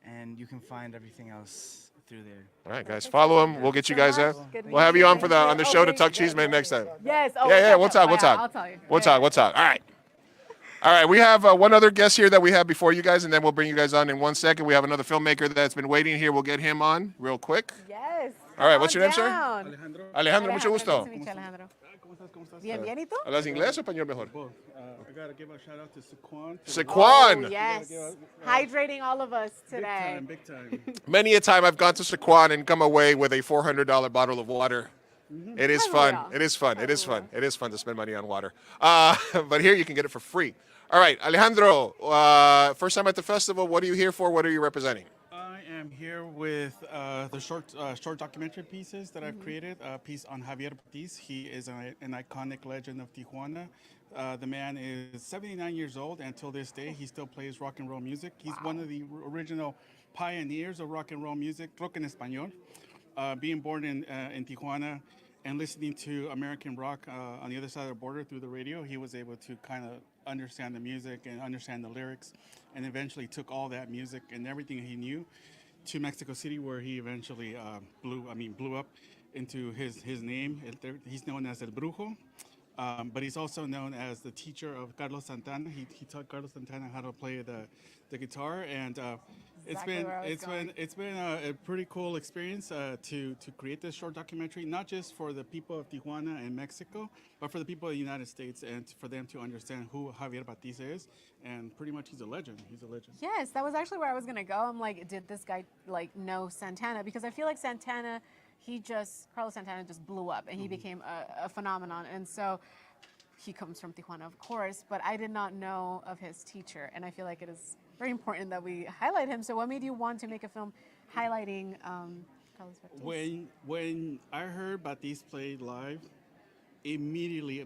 And you can find everything else through there. All right, guys, follow him. We'll get you guys out. Good We'll have you on meeting on the show to Okay, talk good, Cheeseman good. next time. Yes. Yeah, we'll talk. We'll talk. I'll tell you. We'll talk. We'll talk. All right. All right, we have one other guest here that we have before you guys, and then we'll bring you guys on in 1 second. We have another filmmaker that's been waiting here. We'll get him on real quick. Yes. All right, what's your name, sir? Alejandro. Alejandro, mucho gusto. Nice to meet you, Alejandro. Bien, bien, ¿y tú? ¿Hablas inglés o español mejor? I gotta give a shout out to Saquon. Saquon. Oh, yes. Hydrating all of us today. Big time. Many a time I've gone to Saquon and come away with a $400 bottle of water. It is fun. It is fun. It is fun. It is fun to spend money on water. But here you can get it for free. All right, Alejandro, first time at the festival. What are you here for? What are you representing? I am here with the short documentary pieces that I've created. A piece on Javier Batiz. He is an iconic legend of Tijuana. The man is 79 years old, and till this day, he still plays rock and roll music. He's one of the original pioneers of rock and roll music, rock en español. Being born in Tijuana and listening to American rock on the other side of the border through the radio, he was able to kind of understand the music and understand the lyrics, and eventually took all that music and everything he knew to Mexico City, where he eventually blew up into his name. He's known as El Brujo, but he's also known as the teacher of Carlos Santana. He taught Carlos Santana how to play the guitar, and it's been a pretty cool experience to create this short documentary, not just for the people of Tijuana and Mexico, but for the people of the United States, and for them to understand who Javier Batiz is. And pretty much he's a legend. He's a legend. Yes, that was actually where I was gonna go. I'm like, did this guy know Santana? Because I feel like Carlos Santana just blew up, and he became a phenomenon. And so he comes from Tijuana, of course, but I did not know of his teacher, and I feel like it is very important that we highlight him. So what made you want to make a film highlighting Carlos Batiz? When I heard Batiz play live, immediately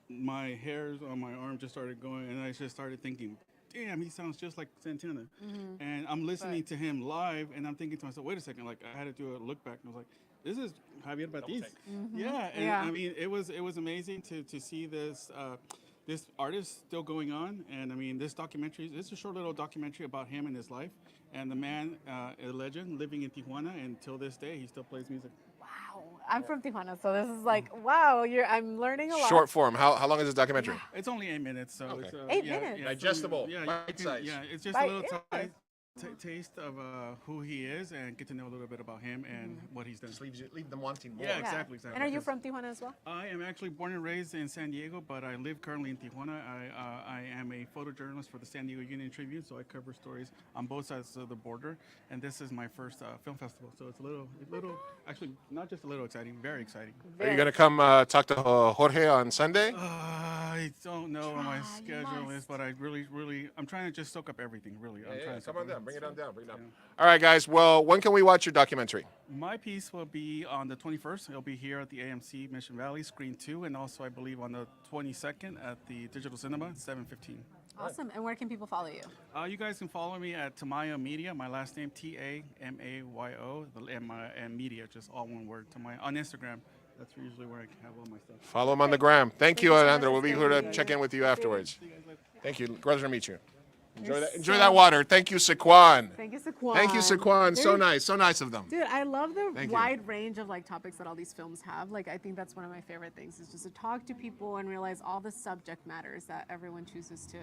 my hairs on my arm just started going, and I just started thinking, damn, he sounds just like Santana. And I'm listening to him live, and I'm thinking to myself, wait a second, like I had to do a look back, and I was like, this is Javier Batiz. Yeah, and I mean, it was amazing to see this artist still going on. And I mean, this a short little documentary about him and his life, and the man, a legend, living in Tijuana, and till this day, he still plays music. Wow, I'm from Tijuana, so this is like, wow, I'm learning a lot. Short form. How long is this documentary? It's only 8 minutes, so it's 8 minutes. Digestible. Bite size. Yeah, it's just a little taste of who he is, and get to know a little bit about him and what he's done. Just leave them wanting more. Yeah, exactly. And are you from Tijuana as well? I am actually born and raised in San Diego, but I live currently in Tijuana. I am a photojournalist for the San Diego Union Tribune, so I cover stories on both sides of the border. And this is my first film festival, so it's a little, actually not just a little exciting, very exciting. Are you gonna come talk to Jorge on Sunday? I don't know what my schedule is, but I really, I'm trying to just soak up everything. Really, I'm trying to come on down. Bring it on down. Bring it down. Yeah. All right, guys. Well, when can we watch your documentary? My piece will be on the 21st. It'll be here at the AMC Mission Valley, Screen 2, and also I believe on the 22nd at the Digital Cinema, 7:15. Awesome. And where can people follow you? You guys can follow me at Tamayo Media. My last name Tamayo, and media, just all one word. Tamayo on Instagram. That's usually where I have all my stuff. Follow him on the gram. Thank you, Alejandro. We'll be here to check in with you afterwards. Thank you. Pleasure to meet you. Enjoy that water. Thank you, Saquon. Thank you, Saquon. Thank you, Saquon. So nice of them. Dude, I love the Thank you. wide range of topics that all these films have. I think that's one of my favorite things, is just to talk to people and realize all the subject matters that everyone chooses to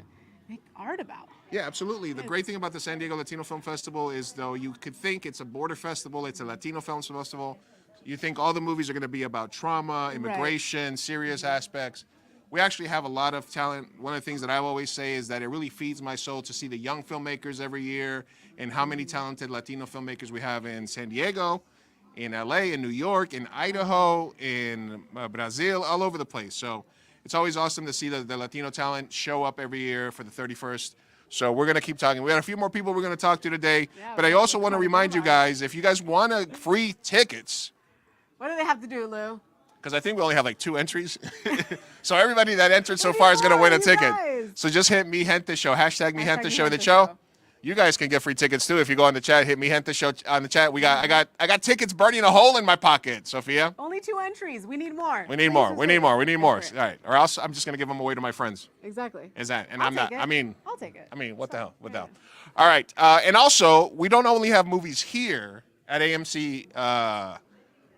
make art about. Yeah, absolutely. The great thing about the San Diego Latino Film Festival is, though, you could think it's a border festival, it's a Latino film festival. You think all the movies are going to be about trauma, immigration, serious aspects. We actually have a lot of talent. One of the things that I always say is that it really feeds my soul to see the young filmmakers every year, and how many talented Latino filmmakers we have in San Diego, in LA, in New York, in Idaho, in Brazil, all over the place. So it's always awesome to see the Latino talent show up every year for the 31st. So we're going to keep talking. We got a few more people we're going to talk to today. But I also want to remind you guys, if you guys want free tickets. What do they have to do, Lou? because I think we only have like 2 entries. So everybody that entered so far is going to win a ticket. So just hit Me Gente Show, hashtag Me Gente Show in the show. You guys can get free tickets too if you go on the chat. Hit Me Gente Show on the chat. I got tickets burning a hole in my pocket, Sophia. Only 2 entries. We need more. We need more. We need more. We need more. All right. Or else I'm just going to give them away to my friends. Exactly. Is that? And I'll I'm not. take it. I mean, I'll take it. I mean, what the hell? What the hell? All right. And also, we don't only have movies here at AMC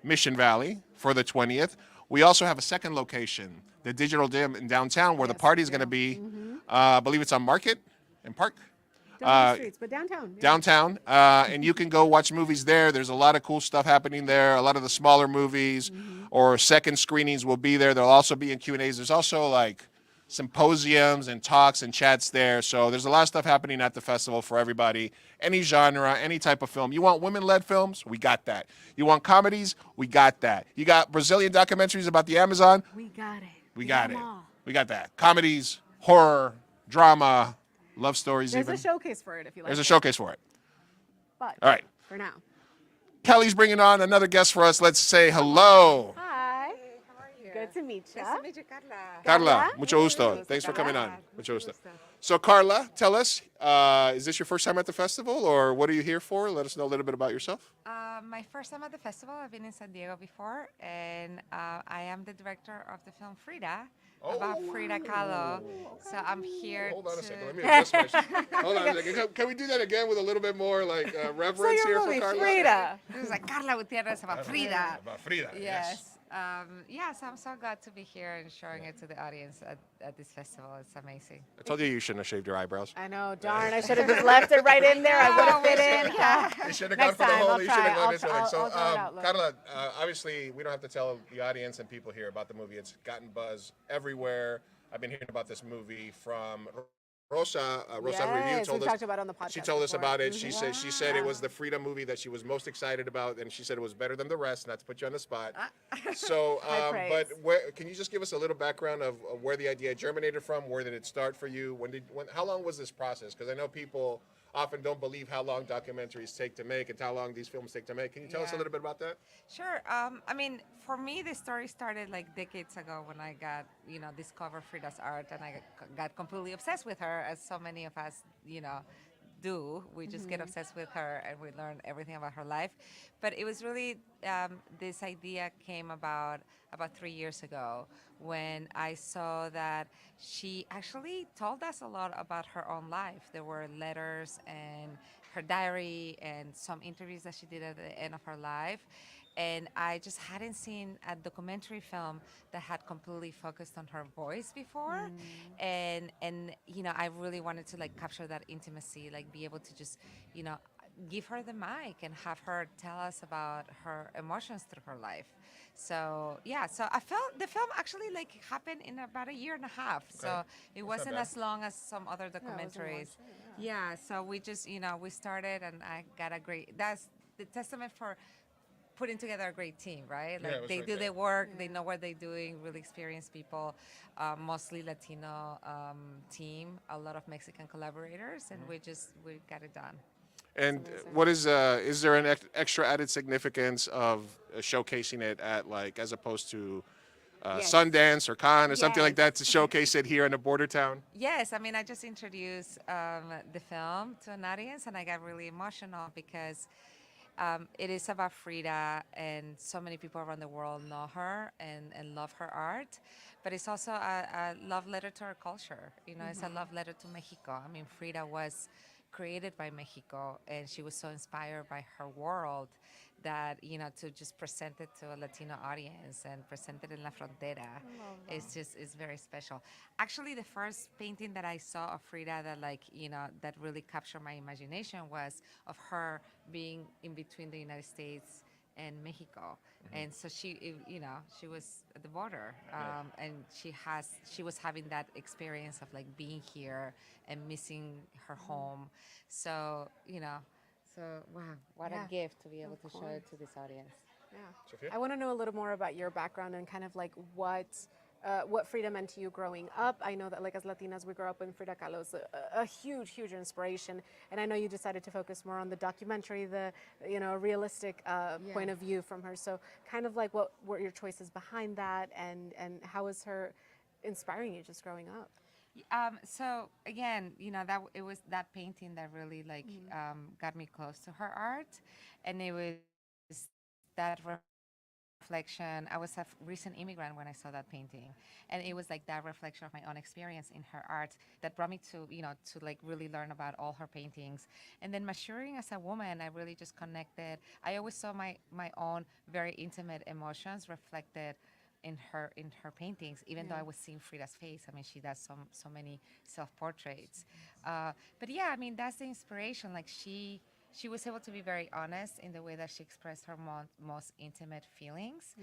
Mission Valley for the 20th. We also have a second location, the Digital Dim in downtown, where the party is going to be. I believe it's on Market and Park. Don't the streets, but downtown. Yeah. Downtown, and you can go watch movies there. There's a lot of cool stuff happening there. A lot of the smaller movies or second screenings will be there. There'll also be in Q&As. There's also like symposiums and talks and chats there. So there's a lot of stuff happening at the festival for everybody. Any genre, any type of film. You want women-led films? We got that. You want comedies? We got that. You got Brazilian documentaries about the Amazon? We got it. We got it. We got that. Comedies, horror, drama, love stories. There's even. a showcase for it if you like. There's a showcase for it. But all right. For now. Kelly's bringing on another guest for us. Let's say hello. Hi. How are you? Good to meet you. Nice to meet you, Carla. Carla, mucho gusto. Thanks for coming on. Mucho gusto. So, Carla, tell us, is this your first time at the festival, or what are you here for? Let us know a little bit about yourself. My first time at the festival, I've been in San Diego before, and I am the director of the film Frida, about Frida Kahlo. So I'm here Hold on a to... second. Let me adjust my... Hold on a second. Can we do that again with a little bit more like reverence here for Carla? Frida. It was like Carla Gutierrez about Frida. About Frida, Yes. Yes, I'm so glad to be here and showing it to the audience at this festival. It's amazing. I told you shouldn't have shaved your eyebrows. I know, darn. I should have just left it right in there. I would have fit in. You should have gone for the whole. You should have gone into it. So, I'll Carla, obviously, we don't have to tell the audience and people here about the movie. It's gotten buzz everywhere. I've been hearing about this movie from Rosa. Rosa Review told us. Talked about it on the podcast She told us before. about it. She said it was the Frida movie that she was most excited about, and she said it was better than the rest. Not to put you on the spot. So, but can you just give us a little background of where the idea germinated from? Where did it start for you? How long was this process? Because I know people often don't believe how long documentaries take to make and how long these films take to make. Can you tell us a little bit about that? Sure. I mean, for me, the story started like decades ago when I got, discovered Frida's art, and I got completely obsessed with her, as so many of us, do. We just get obsessed with her and we learn everything about her life. But it was really, this idea came about 3 years ago when I saw that she actually told us a lot about her own life. There were letters and her diary and some interviews that she did at the end of her life. And I just hadn't seen a documentary film that had completely focused on her voice before. And I really wanted to capture that intimacy, be able to just, give her the mic and have her tell us about her emotions through her life. So so I felt the film actually happened in about 1.5 years. So it wasn't as long as some other documentaries. So we just, we started, and I got that's the testament for putting together a great team, right? They do their work, they know what they're doing, really experienced people, mostly Latino team, a lot of Mexican collaborators, and we got it done. And what is there an extra added significance of showcasing it at as opposed to Sundance or Cannes or something like that, to showcase it here in a border town? Yes, I mean, I just introduced the film to an audience, and I got really emotional because it is about Frida, and so many people around the world know her and love her art. But it's also a love letter to our culture. It's a love letter to Mexico. I mean, Frida was created by Mexico, and she was so inspired by her world that, to just present it to a Latino audience and present it in La Frontera, it's very special. Actually, the first painting that I saw of Frida that really captured my imagination was of her being in between the United States and Mexico. And so she was at the border, and she was having that experience of being here and missing her home. So, wow, what a gift to be able to show it to this audience. Yeah. I want to know a little more about your background and kind of what what Frida meant to you growing up. I know that, like, as Latinas, we grew up with Frida Kahlo, a huge, huge inspiration. And I know you decided to focus more on the documentary, the realistic point of view from her. So, kind of like, what were your choices behind that, and how is her inspiring you just growing up? So again, it was that painting that really got me close to her art, and it was that reflection. I was a recent immigrant when I saw that painting, and it was like that reflection of my own experience in her art that brought me to like really learn about all her paintings. And then maturing as a woman, I really just connected. I always saw my own very intimate emotions reflected in her paintings, even though I was seeing Frida's face. I mean, she does so many self-portraits. But yeah, I mean, that's the inspiration. Like she was able to be very honest in the way that she expressed her most intimate feelings.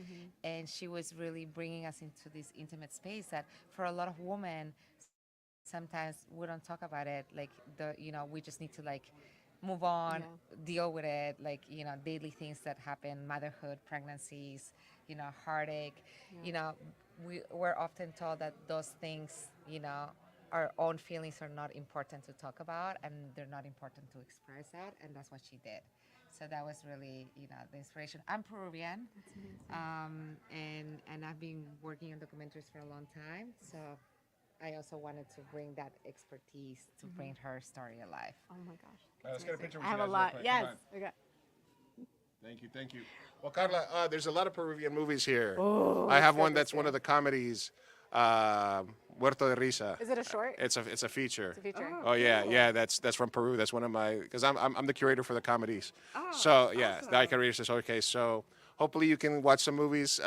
And she was really bringing us into this intimate space that for a lot of women, sometimes we don't talk about it. Like we just need to move on, deal with it, daily things that happen, motherhood, pregnancies, heartache. We're often told that those things, our own feelings are not important to talk about, and they're not important to express that, and that's what she did. So that was really, the inspiration. I'm Peruvian, and I've been working on documentaries for a long time, so I also wanted to bring that expertise to bring her story alive. Oh my gosh. Let's get a picture with I you have a guys lot. real quick. Yes. Come Okay. Thank you. Well, Carla, there's a lot of Peruvian movies here. Oh, I have that's one good, that's that's one good. of the comedies, Muerto de Risa. Is it a short? It's a feature. It's a feature. Oh yeah, that's from Peru. That's one of my, because I'm the curator for the comedies. So yeah, awesome. the curator says okay. So hopefully you can watch some movies.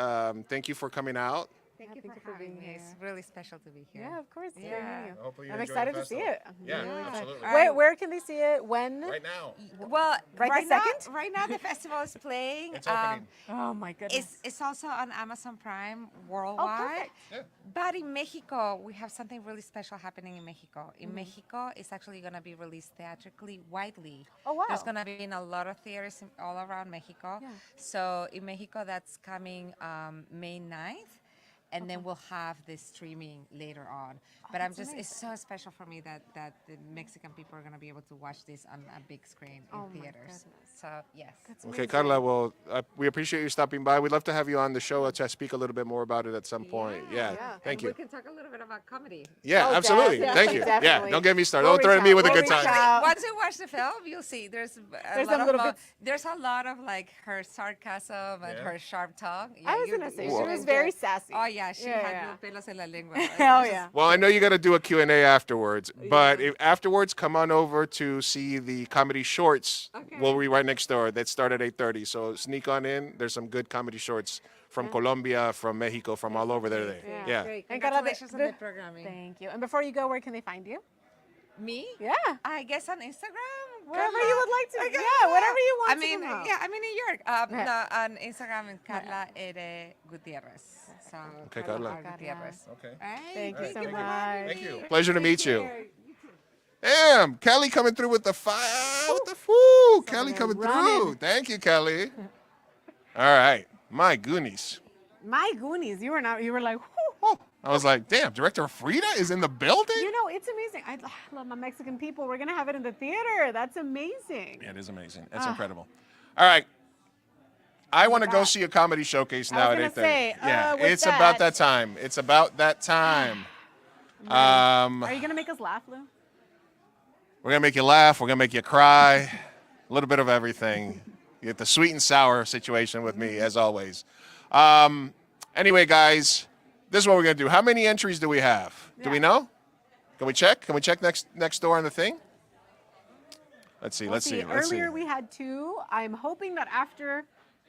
Thank you for coming out. Thank you for having me. It's really special to be here. Yeah, of course. Yeah. Hopefully you I'm enjoy excited the to see festival. it. Yeah, Really absolutely. excited. Where can they see it? When? Right now. Well, Right this right now the festival is playing. It's opening. Oh my goodness. It's also on Amazon Prime worldwide. perfect. But in Mexico, we have something really special happening in Mexico. In Mexico, it's actually going to be released theatrically widely. Oh, wow. There's going to be in a lot of theaters all around Mexico. Yeah. So in Mexico, that's coming May 9th. And then we'll have the streaming later on. But it's so special for me that the Mexican people are going to be able to watch this on a big screen in theaters. So, yes. Okay, Carla, well, we appreciate you stopping by. We'd love to have you on the show to speak a little bit more about it at some point. Yeah, thank you. We can talk a little bit about comedy. Yeah, absolutely. Thank you. Yeah, definitely. don't get me started. We'll Don't threaten me with a reach good out. time. Once you watch the film, you'll see there's a lot of her sarcasm and her sharp tongue. Yeah, I was going to say, she you'll was enjoy very it. sassy. Oh, yeah, she Yeah, had yeah. little pelos en la lengua. Hell yeah. Well, I know you got to do a Q&A afterwards, but if afterwards, come on over to see the comedy shorts. Okay. We'll be right next door. That start at 8:30. So sneak on in. There's some good comedy shorts from Colombia, from Mexico, from all over there. Yeah. Great. And Carla, Congratulations on the programming. Thank you. And before you go, where can they find you? Me? Yeah. I guess on Instagram. Wherever you would like to. Yeah, whatever you want I mean, to promote. yeah, I'm in New York. No, on Instagram, it's Carla R. Gutierrez. So, Okay, Carla. R. Gutierrez. Okay. All right. Thank you so for much. having Thank me. you. Pleasure to meet you. care. Damn, Kelly coming through with the fire. With the foo. Kelly coming running. through. Thank you, Kelly. All right. My goonies. My Goonies. You were like, Oh, I was like, damn, Director Frida is in the building? you know, it's amazing. I love my Mexican people. We're going to have it in the theater. That's amazing. Yeah, it is amazing. It's incredible. All right. I want to go see a comedy showcase now at I was 8:30. gonna say, Yeah, with it's about that- that time. It's about that time. Are you going to make us laugh, Lou? We're going to make you laugh. We're going to make you cry. A little bit of everything. You get the sweet and sour situation with me, as always. Anyway, guys, this is what we're going to do. How many entries do we have? Do we know? Can we check? Can we check next door on the thing? Let's see. Let's see. Earlier we had 2. I'm hoping that after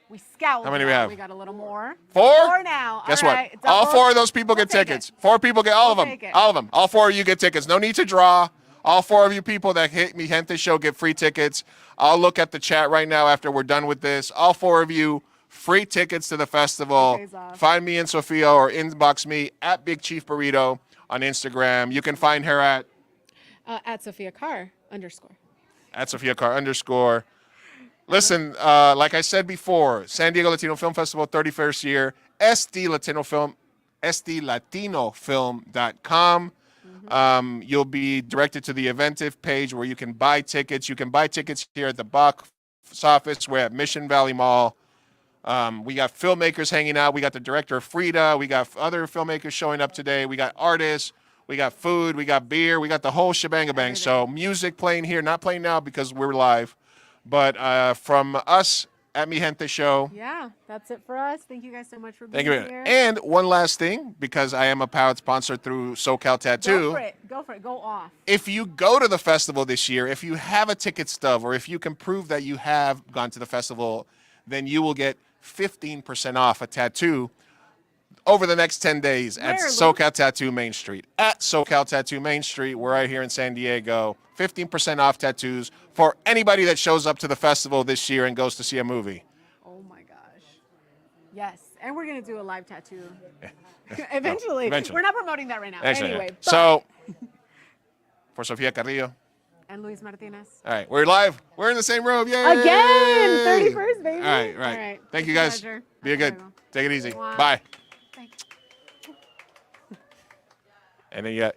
we scout, How many we have? We got a little more. 4? 4 now. Guess All what? right. All Double. 4 of those people get We'll take tickets. it. 4 people get all of We'll them. take it. All of them. All 4 of you get tickets. No need to draw. All 4 of you people that hit Me Gente Show get free tickets. I'll look at the chat right now after we're done with this. All 4 of you, free tickets to the festival. Pays off. Find me and Sophia or inbox me at Big Chief Burrito on Instagram. You can find her at Sophia Carr _ Sophia Carr _. Listen, like I said before, San Diego Latino Film Festival, 31st year. SD Latino Film SDLatinoFilm.com. You'll be directed to the Eventive page where you can buy tickets. You can buy tickets here at the box office. We're at Mission Valley Mall. We got filmmakers hanging out. We got the director of Frida. We got other filmmakers showing up today. We got artists. We got food. We got beer. We got the whole shebang-a-bang. So music playing here. Not playing now because we're live. But from us at Mi Gente Show. Yeah, that's it for us. Thank you guys so much for Thank being you. here. And one last thing, because I am a proud sponsor through SoCal Tattoo. Go for it. Go for it. Go off. If you go to the festival this year, if you have a ticket stub, or if you can prove that you have gone to the festival, then you will get 15% off a tattoo over the next 10 days at SoCal Tattoo Main Street. At SoCal Tattoo Main Street, we're right here in San Diego. 15% off tattoos for anybody that shows up to the festival this year and goes to see a movie. Oh my gosh. Yes. And we're going to do a live tattoo. Eventually. Eventually. We're not promoting that right now. Actually, anyway. yeah. So, for Sofia Carrillo. And Luis Martinez. All right. We're live. We're in the same room. Yay! Again! 31st, baby. All right. All right. Thank you, guys. Pleasure. Be good. Take it easy. Wow. Bye. Thanks. And then you got,